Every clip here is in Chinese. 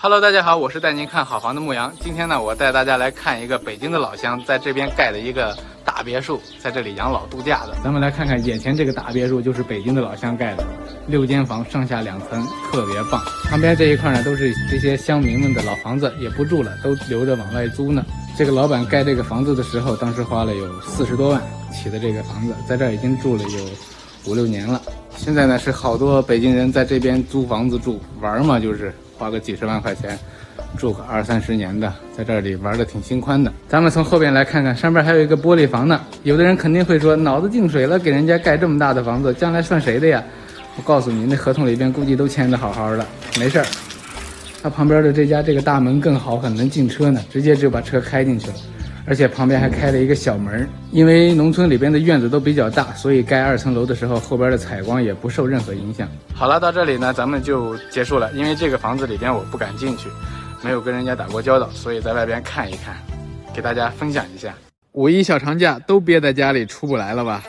Hello， 大家好，我是带您看好房的牧羊。今天呢，我带大家来看一个北京的老乡在这边盖的一个大别墅，在这里养老度假的。咱们来看看眼前这个大别墅，就是北京的老乡盖的，6间房，上下2层，特别棒。旁边这一块呢，都是这些乡民们的老房子，也不住了，都留着往外租呢。这个老板盖这个房子的时候，当时花了有40多万起的这个房子，在这儿已经住了有5、6年了。现在呢，是好多北京人在这边租房子住玩嘛，就是花个几十万块钱，住个20、30年的，在这里玩的挺心宽的。咱们从后边来看看，上边还有一个玻璃房呢。有的人肯定会说，脑子进水了，给人家盖这么大的房子，将来算谁的呀？我告诉你，那合同里边估计都签得好好的，没事儿。它旁边的这家这个大门更好，很能进车呢，直接就把车开进去了。而且旁边还开了一个小门，因为农村里边的院子都比较大，所以盖2层楼的时候，后边的采光也不受任何影响。好了，到这里呢，咱们就结束了。因为这个房子里边我不敢进去，没有跟人家打过交道，所以在外边看一看，给大家分享一下。5·1小长假都憋在家里出不来了吧？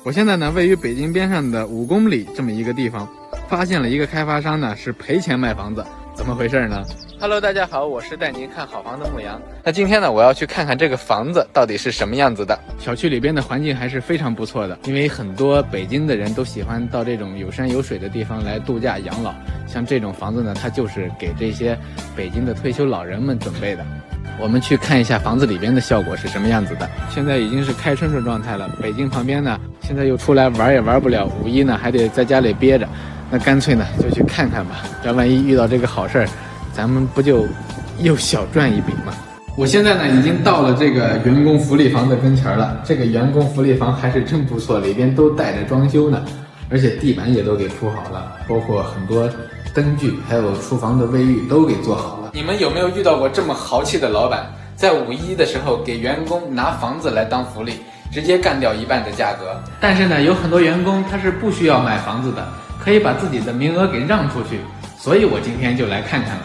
我现在呢，位于北京边上的5公里这么一个地方，发现了一个开发商呢是赔钱卖房子，怎么回事呢？Hello， 大家好，我是带您看好房的牧羊。那今天呢，我要去看看这个房子到底是什么样子的。小区里边的环境还是非常不错的，因为很多北京的人都喜欢到这种有山有水的地方来度假养老。像这种房子呢，它就是给这些北京的退休老人们准备的。我们去看一下房子里边的效果是什么样子的。现在已经是开春的状态了，北京旁边呢，现在又出来玩也玩不了，5·1呢还得在家里憋着。那干脆呢就去看看吧，要万一遇到这个好事儿，咱们不就又小赚一笔吗？我现在呢已经到了这个员工福利房的跟前了。这个员工福利房还是真不错，里边都带着装修呢，而且地板也都给铺好了，包括很多灯具还有厨房的卫浴都给做好了。你们有没有遇到过这么豪气的老板，在5·1的时候给员工拿房子来当福利，直接干掉1半的价格？但是呢，有很多员工他是不需要买房子的，可以把自己的名额给让出去，所以我今天就来看看了。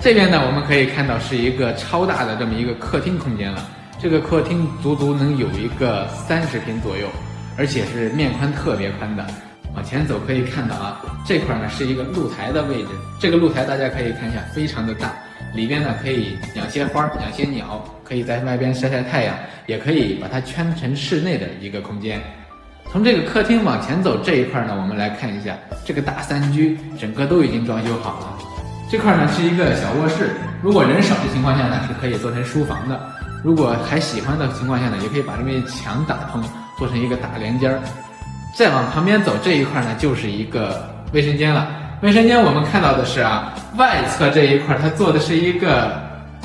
这边呢，我们可以看到是一个超大的这么一个客厅空间了。这个客厅足足能有一个30平左右，而且是面宽特别宽的。往前走可以看到啊，这块呢是一个露台的位置。这个露台大家可以看一下，非常的大，里边呢可以养些花、养些鸟，可以在外边晒晒太阳，也可以把它圈成室内的一个空间。从这个客厅往前走这一块呢，我们来看一下这个大3居，整个都已经装修好了。这块呢是一个小卧室，如果人少的情况下呢，是可以做成书房的。如果还喜欢的情况下呢，也可以把这面墙打通，做成一个大连间儿。再往旁边走这一块呢，就是一个卫生间了。卫生间我们看到的是啊，外侧这一块它做的是一个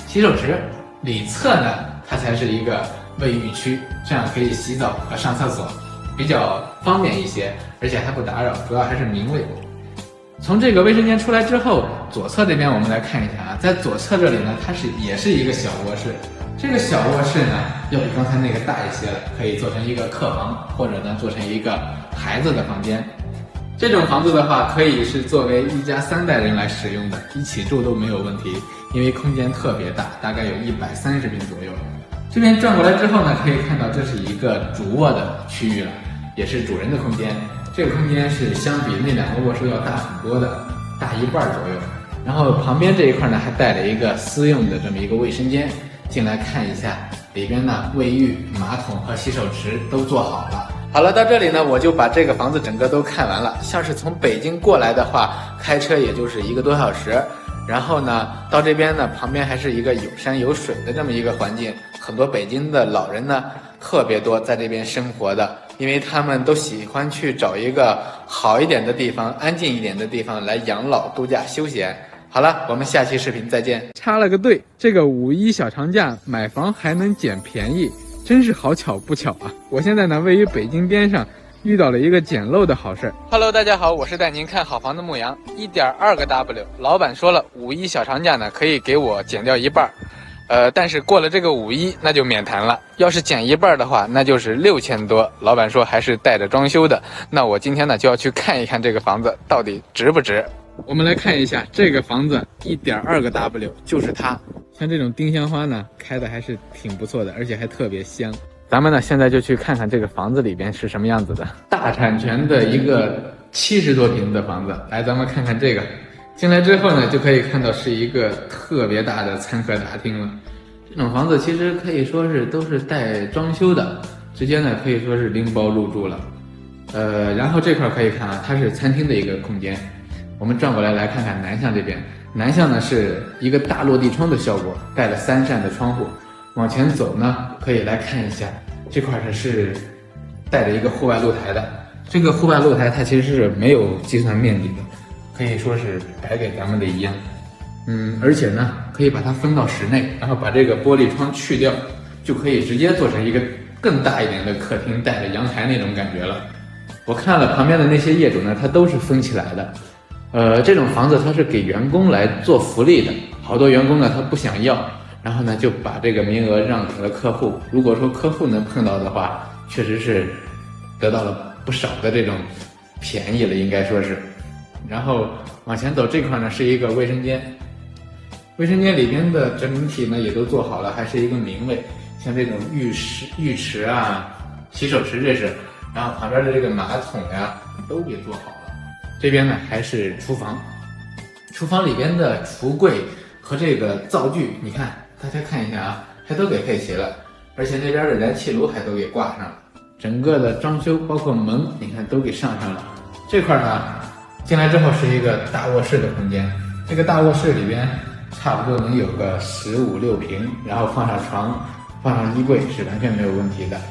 洗手池，里侧呢它才是一个卫浴区，这样可以洗澡和上厕所，比较方便一些，而且还不打扰，主要还是明卫。从这个卫生间出来之后，左侧这边我们来看一下啊，在左侧这里呢，它也是一个小卧室。这个小卧室呢，要比刚才那个大一些了，可以做成一个客房，或者呢做成一个孩子的房间。这种房子的话，可以是作为1家3代人来使用的，一起住都没有问题，因为空间特别大，大概有130平左右。这边转过来之后呢，可以看到这是一个主卧的区域了，也是主人的空间。这个空间是相比那2个卧室要大很多的，大1半左右。然后旁边这一块呢，还带了一个私用的这么一个卫生间。进来看一下，里边呢卫浴、马桶和洗手池都做好了。好了，到这里呢，我就把这个房子整个都看完了。像是从北京过来的话，开车也就是1个多小时。然后呢，到这边呢，旁边还是一个有山有水的这么一个环境。很多北京的老人呢，特别多在这边生活的，因为他们都喜欢去找一个好一点的地方、安静一点的地方来养老、度假、休闲。好了，我们下期视频再见。插了个队，这个5·1小长假买房还能捡便宜，真是好巧不巧啊！我现在呢位于北京边上，遇到了一个捡漏的好事。Hello， 大家好，我是带您看好房的牧羊。1.2个 W， 老板说了5·1小长假呢可以给我减掉1半，但是过了这个5·1那就免谈了。要是减1半的话，那就是6000多。老板说还是带着装修的。那我今天呢就要去看一看这个房子到底值不值。我们来看一下这个房子，1.2个 W， 就是它。像这种丁香花呢，开的还是挺不错的，而且还特别香。咱们呢现在就去看看这个房子里边是什么样子的。大产权的一个70多平的房子，来咱们看看这个进来之后呢，就可以看到是一个特别大的餐客大厅了。这种房子其实可以说是都是带装修的，直接呢可以说是拎包入住了。然后这块可以看啊，它是餐厅的一个空间。我们转过来看看南向这边，南向呢是一个大落地窗的效果，带了3扇的窗户。往前走呢，可以来看一下，这块呢是带着一个户外露台的。这个户外露台它其实是没有计算面积的，可以说是白给咱们的一样。而且呢，可以把它分到室内，然后把这个玻璃窗去掉，就可以直接做成一个更大一点的客厅，带着阳台那种感觉了。我看了旁边的那些业主呢，他都是分起来的。这种房子它是给员工来做福利的，好多员工呢他不想要，然后呢就把这个名额让给了客户。如果说客户能碰到的话，确实是得到了不少的这种便宜了，应该说是。然后往前走这块呢是一个卫生间，卫生间里边的整体呢也都做好了，还是一个明卫，像这种浴池啊、洗手池这是，然后旁边的这个马桶呀都给做好了。这边呢还是厨房，厨房里边的橱柜和这个灶具，你看大家看一下啊，还都给配齐了，而且那边的燃气炉还都给挂上了。整个的装修包括门，你看都给上了。这块呢，进来之后是一个大卧室的空间，这个大卧室里边差不多能有个15、16平，然后放上床，放上衣柜是完全没有问题的。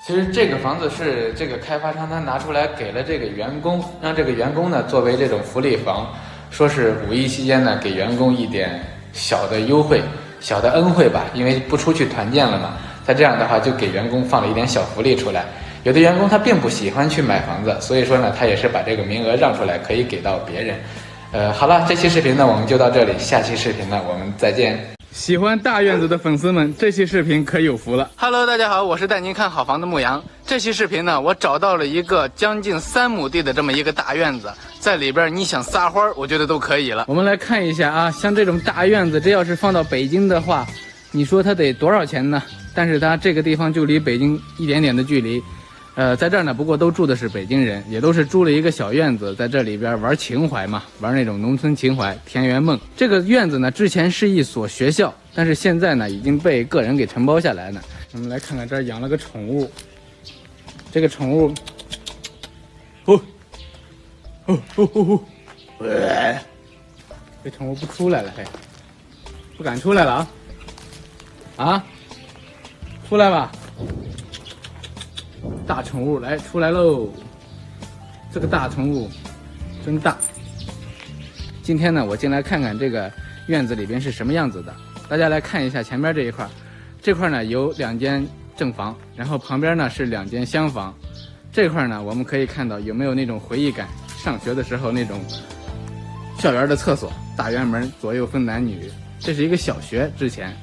其实这个房子是这个开发商他拿出来给了这个员工，让这个员工呢作为这种福利房，说是5一期间呢给员工一点小的优惠、小的恩惠吧，因为不出去团建了嘛。他这样的话就给员工放了一点小福利出来。有的员工他并不喜欢去买房子，所以说呢他也是把这个名额让出来，可以给到别人。好了，这期视频呢我们就到这里，下期视频呢我们再见。喜欢大院子的粉丝们，这期视频可有福了。Hello， 大家好，我是带您看好房的牧羊。这期视频呢，我找到了一个将近3亩地的这么一个大院子，在里边你想撒欢，我觉得都可以了。我们来看一下啊，像这种大院子，这要是放到北京的话，你说它得多少钱呢？但是它这个地方就离北京一点点的距离。在这儿呢，不过都住的是北京人，也都是租了一个小院子，在这里边玩情怀嘛，玩那种农村情怀、田园梦。这个院子呢，之前是一所学校，但是现在呢，已经被个人给承包下来了。我们来看看这儿养了个宠物，这个宠物，这宠物不出来了，嘿，不敢出来了啊，出来吧。大宠物来出来喽！这个大宠物真大。今天呢，我进来看看这个院子里边是什么样子的。大家来看一下前面这一块，这块呢有2间正房，然后旁边呢是2间厢房。这块呢，我们可以看到有没有那种回忆感，上学的时候那种校园的厕所，大园门左右分男女。这是一个小学，之前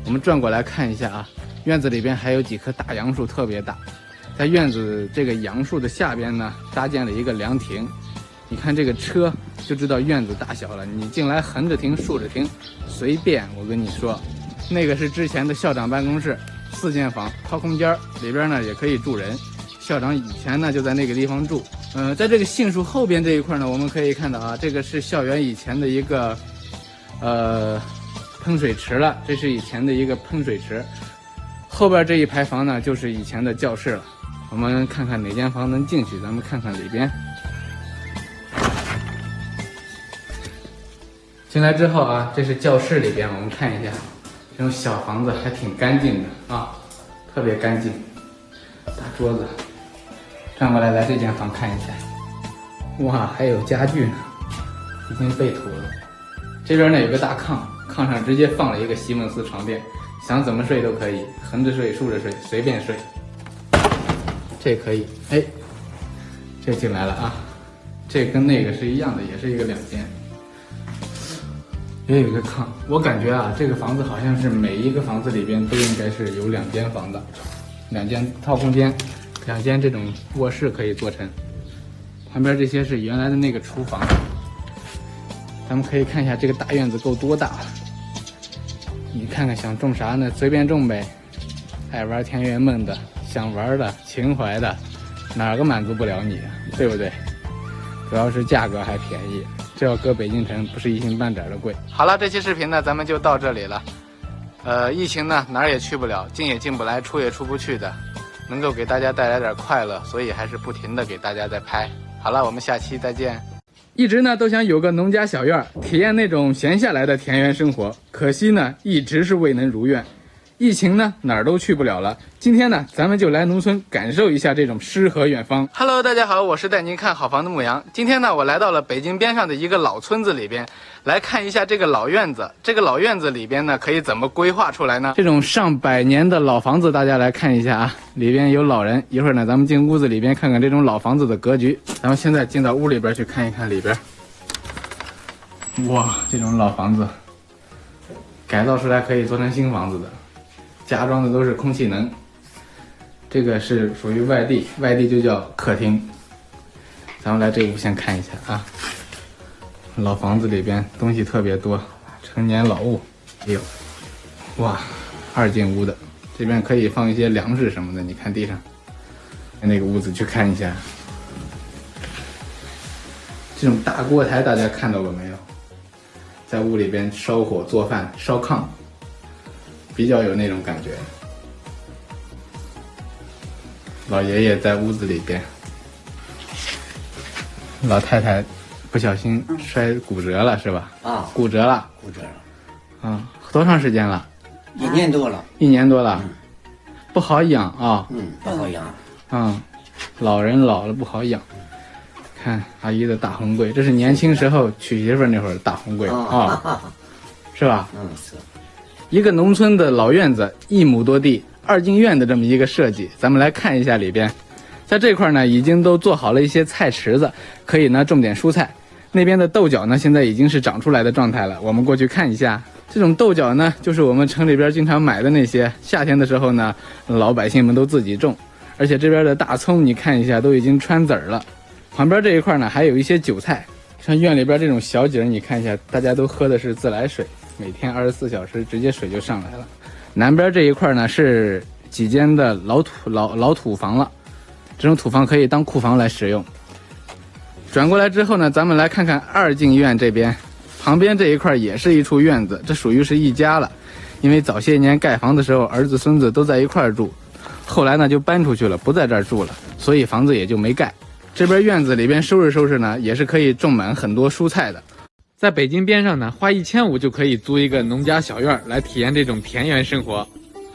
我们转过来看一下啊，院子里边还有几棵大杨树，特别大。在院子这个杨树的下边呢，搭建了一个凉亭。你看这个车就知道院子大小了，你进来横着停、竖着停，随便。我跟你说，那个是之前的校长办公室，4间房，掏空间，里边呢也可以住人。校长以前呢就在那个地方住。在这个杏树后边这一块呢，我们可以看到啊，这个是校园以前的一个喷水池了，这是以前的一个喷水池。后边这一排房呢，就是以前的教室了。我们看看哪间房能进去，咱们看看里边。进来之后啊，这是教室里边，我们看一下，这种小房子还挺干净的啊，特别干净。大桌子，转过来这间房看一下，哇，还有家具呢，已经被土了。这边呢有个大炕，炕上直接放了一个席梦思床垫，想怎么睡都可以，横着睡、竖着睡，随便睡。这可以，哎，这进来了啊，这跟那个是一样的，也是一个2间，也有一个炕。我感觉啊，这个房子好像是每一个房子里边都应该是有2间房的，2间套空间，2间这种卧室可以做成。旁边这些是原来的那个厨房。咱们可以看一下这个大院子够多大，你看看想种啥呢？随便种呗。爱玩田园梦的，想玩的，情怀的，哪个满足不了你啊？对不对？主要是价格还便宜。这要搁北京城不是一星半点的贵。好了，这期视频呢咱们就到这里了。疫情呢哪儿也去不了，进也进不来，出也出不去的，能够给大家带来点快乐，所以还是不停的给大家在拍。好了，我们下期再见。一直呢都想有个农家小院，体验那种闲下来的田园生活，可惜呢一直是未能如愿。疫情呢哪儿都去不了了，今天呢咱们就来农村感受一下这种诗和远方。Hello， 大家好，我是带您看好房的牧羊。今天呢我来到了北京边上的一个老村子里边，来看一下这个老院子。这个老院子里边呢可以怎么规划出来呢？这种上百年的老房子，大家来看一下啊，里边有老人。一会儿呢咱们进屋子里边看看这种老房子的格局。咱们现在进到屋里边去看一看里边。哇，这种老房子改造出来可以做成新房子的。加装的都是空气能，这个是属于外地，外地就叫客厅。咱们来这屋先看一下啊，老房子里边东西特别多，陈年老物也有。哇，2进屋的，这边可以放一些粮食什么的，你看地上。那个屋子去看一下，这种大锅台大家看到过没有？在屋里边烧火做饭，烧炕。比较有那种感觉。老爷爷在屋子里边，老太太不小心骨折了是吧？啊，骨折了。啊，多长时间了？1年多了。1年多了，不好养啊。不好养。老人老了不好养。看阿姨的大红柜，这是年轻时候娶媳妇那会儿的大红柜啊，是吧？是。一个农村的老院子，1亩多地，2进院的这么一个设计，咱们来看一下里边。在这块呢，已经都做好了一些菜池子，可以呢种点蔬菜。那边的豆角呢，现在已经是长出来的状态了，我们过去看一下。这种豆角呢，就是我们城里边经常买的那些，夏天的时候呢，老百姓们都自己种。而且这边的大葱，你看一下，都已经穿籽儿了。旁边这一块呢，还有一些韭菜。像院里边这种小井，你看一下，大家都喝的是自来水。每天24小时直接水就上来了。南边这一块呢是几间的老土房了，这种土房可以当库房来使用。转过来之后呢，咱们来看看2进院这边，旁边这一块也是一处院子，这属于是一家了。因为早些年盖房的时候，儿子孙子都在一块住，后来呢就搬出去了，不在这儿住了，所以房子也就没盖。这边院子里边收拾收拾呢，也是可以种满很多蔬菜的。在北京边上呢，花1500就可以租一个农家小院来体验这种田园生活。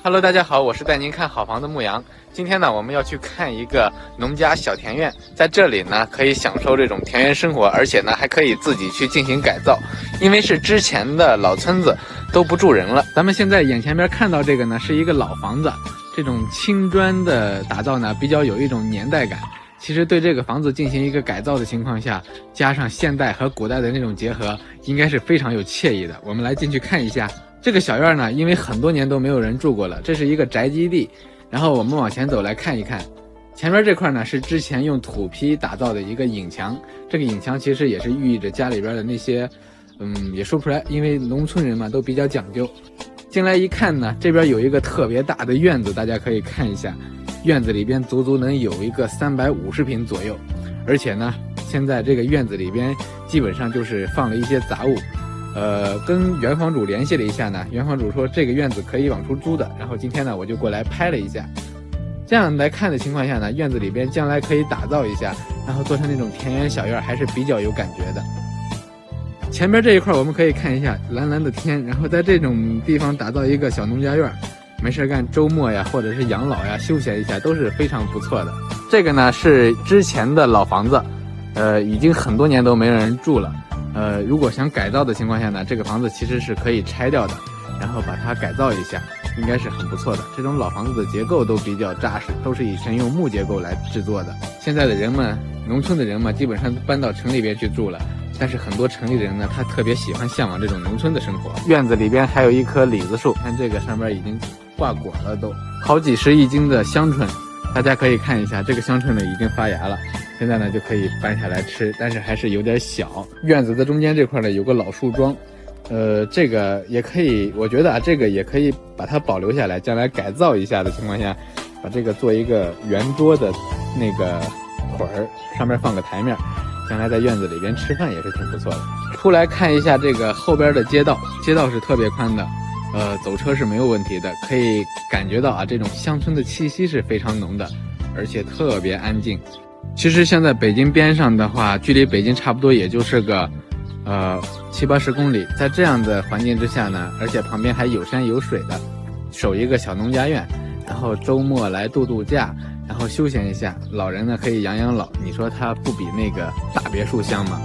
Hello， 大家好，我是带您看好房的牧羊。今天呢，我们要去看一个农家小田院，在这里呢，可以享受这种田园生活，而且呢，还可以自己去进行改造。因为是之前的老村子都不住人了，咱们现在眼前边看到这个呢，是一个老房子，这种青砖的打造呢，比较有一种年代感。其实对这个房子进行一个改造的情况下，加上现代和古代的那种结合，应该是非常有惬意的。我们来进去看一下这个小院呢，因为很多年都没有人住过了，这是一个宅基地。然后我们往前走来看一看，前面这块呢是之前用土坯打造的一个影墙，这个影墙其实也是寓意着家里边的那些，也说不出来，因为农村人嘛都比较讲究。进来一看呢，这边有一个特别大的院子，大家可以看一下。院子里边足足能有一个350平左右，而且呢，现在这个院子里边基本上就是放了一些杂物，跟原房主联系了一下呢，原房主说这个院子可以往出租的，然后今天呢我就过来拍了一下。这样来看的情况下呢，院子里边将来可以打造一下，然后做成那种田园小院，还是比较有感觉的。前边这一块我们可以看一下蓝蓝的天，然后在这种地方打造一个小农家院。没事干，周末呀，或者是养老呀，休闲一下都是非常不错的。这个呢是之前的老房子，已经很多年都没有人住了。如果想改造的情况下呢，这个房子其实是可以拆掉的，然后把它改造一下，应该是很不错的。这种老房子的结构都比较扎实，都是以前用木结构来制作的。现在的人们，农村的人嘛，基本上搬到城里边去住了。但是很多城里的人呢，他特别喜欢向往这种农村的生活。院子里边还有一棵李子树，看这个上面已经挂果了，都好几十一斤的香椿，大家可以看一下，这个香椿呢已经发芽了，现在呢就可以搬下来吃，但是还是有点小。院子的中间这块呢有个老树桩，这个也可以，我觉得啊，这个也可以把它保留下来，将来改造一下的情况下，把这个做一个圆桌的那个腿儿，上面放个台面。将来在院子里边吃饭也是挺不错的。出来看一下这个后边的街道，街道是特别宽的，走车是没有问题的，可以感觉到啊，这种乡村的气息是非常浓的，而且特别安静。其实现在北京边上的话，距离北京差不多也就是个70-80公里，在这样的环境之下呢，而且旁边还有山有水的，守一个小农家院，然后周末来度假，然后休闲一下，老人呢可以养老，你说它不比那个大别墅香吗？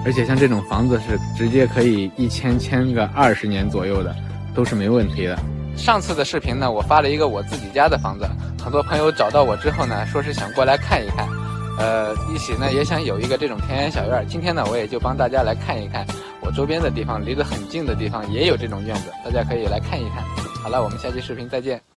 而且像这种房子是直接可以签个20年左右的，都是没问题的。上次的视频呢，我发了一个我自己家的房子，很多朋友找到我之后呢，说是想过来看一看，一起呢也想有一个这种田园小院。今天呢，我也就帮大家来看一看我周边的地方，离得很近的地方也有这种院子，大家可以来看一看。好了，我们下期视频再见。